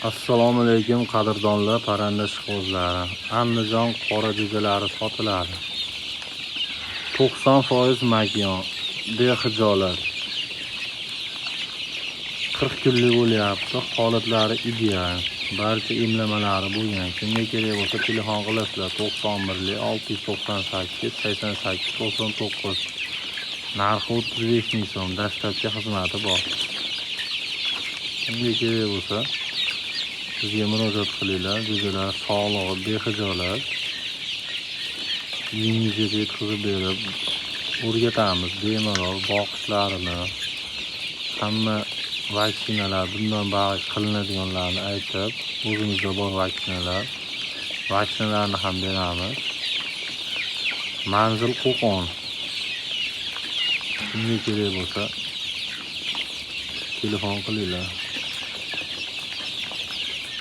Assalomu alaykum qadrdonlar, parranda ishqibozlari. Andijon qora jo'jalari sotiladi. 90% makon, behijolat. 40 kunlik bo'lyapti. Holatlari ideal. Barcha emlamalari bo'lgan. Kimga kerak bo'lsa telefon qilasizlar. 91 698 88 99. Narxi 35 ming so'm. Dastlabki xizmati bor. Kimga kerak bo'lsa bizga murojaat qilinglar. Jo'jalar sog'lig'i behijolat. Uyingizga yetkazib berib o'rgatamiz bemalol boqishlarini. Hamma vaksinalar bundan bag'is qilinadiganlarni aytib, o'zimizda bor vaksinalarni ham beramiz. Manzil Qo'qon. Kimga kerak bo'lsa telefon qilinglar.